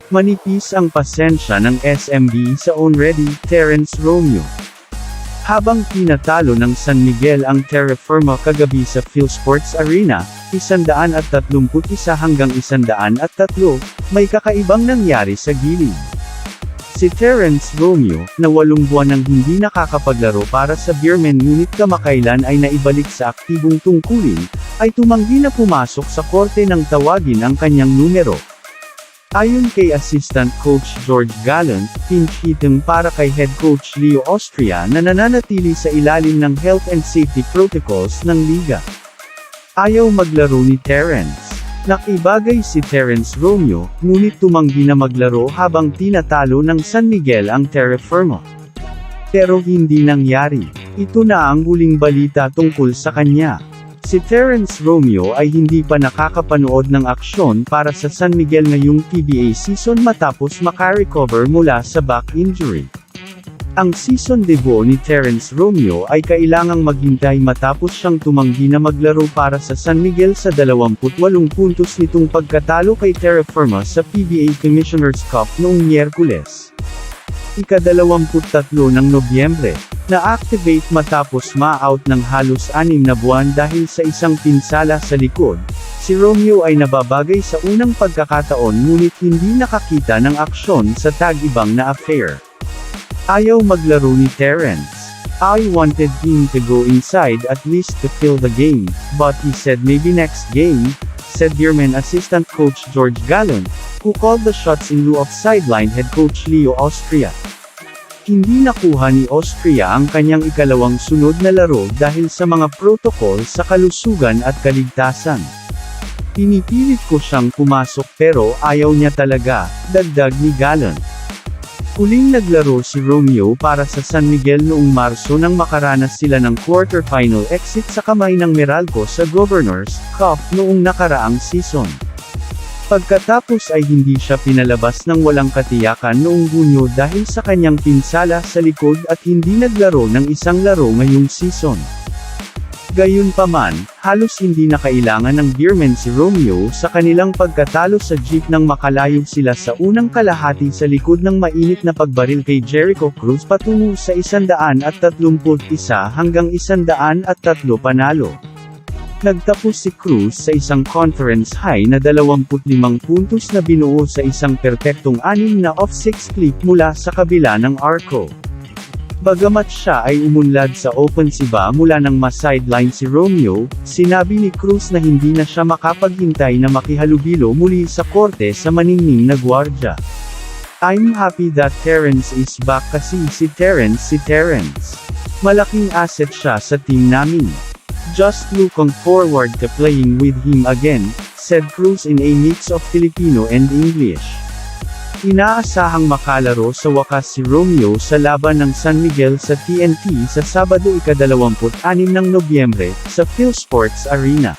Manipis ang pasensya ng SMB sa Onready, Terence Romeo. Habang tinatalo ng San Miguel ang Terra Firma kagabi sa PhilSports Arena, 131 hanggang 103, may kakaibang nangyari sa gilid. Si Terence Romeo, na 8 buwan nang hindi nakakapaglaro para sa Beermen ngunit kamakailan ay naibalik sa aktibong tungkulin, ay tumanggi na pumasok sa korte nang tawagin ang kanyang numero. Ayon kay Assistant Coach George Gallant, pinch hitting para kay Head Coach Leo Austria na nananatili sa ilalim ng health and safety protocols ng liga. Ayaw maglaro ni Terence. Nakibagay si Terence Romeo, ngunit tumanggi na maglaro habang tinatalo ng San Miguel ang Terra Firma. Pero hindi nangyari. Ito na ang huling balita tungkol sa kanya. Si Terence Romeo ay hindi pa nakakapanood ng aksyon para sa San Miguel ngayong PBA season matapos makarecover mula sa back injury. Ang season debut ni Terence Romeo ay kailangang maghintay matapos siyang tumanggi na maglaro para sa San Miguel sa 28 puntos nitong pagkatalo kay Terra Firma sa PBA Commissioner's Cup noong Miyerkules. Ika-23 ng Nobyembre, na-activate matapos ma-out ng halos 6 na buwan dahil sa isang pinsala sa likod. Si Romeo ay nababagay sa unang pagkakataon ngunit hindi nakakita ng aksyon sa tag-ibang na affair. Ayaw maglaro ni Terence. "I wanted him to go inside at least to fill the game, but he said maybe next game," said Beermen assistant coach George Gallant, who called the shots in lieu of sideline head coach Leo Austria. Hindi nakuha ni Austria ang kanyang ikalawang sunod na laro dahil sa mga protocol sa kalusugan at kaligtasan. "Pinipilit ko siyang pumasok pero ayaw niya talaga," dagdag ni Gallant. Huling naglaro si Romeo para sa San Miguel noong Marso nang makaranas sila ng quarter-final exit sa kamay ng Meralco sa Governors' Cup noong nakaraang season. Pagkatapos ay hindi siya pinalabas ng walang katiyakan noong Hunyo dahil sa kanyang pinsala sa likod at hindi naglaro ng isang laro ngayong season. Gayunpaman, halos hindi na kailangan ng Beermen si Romeo sa kanilang pagkatalo sa Jeep nang makalayo sila sa unang kalahati sa likod ng mainit na pagbaril kay Jericho Cruz patungo sa 131 hanggang 103 panalo. Nagtapos si Cruz sa isang conference high na 25 puntos na binuo sa isang perpektong 6 na off-6 clip mula sa kabila ng arco. Bagamat siya ay umunlad sa opensiba mula nang ma-sideline si Romeo, sinabi ni Cruz na hindi na siya makapaghintay na makihalubilo muli sa korte sa maningning na gwardya. "I'm happy that Terence is back kasi si Terence. Malaking asset siya sa team namin. Just looking forward to playing with him again," said Cruz in a mix of Filipino and English. Inaasahang makalaro sa wakas si Romeo sa laban ng San Miguel sa TNT sa Sabado ika-26 ng Nobyembre, sa PhilSports Arena.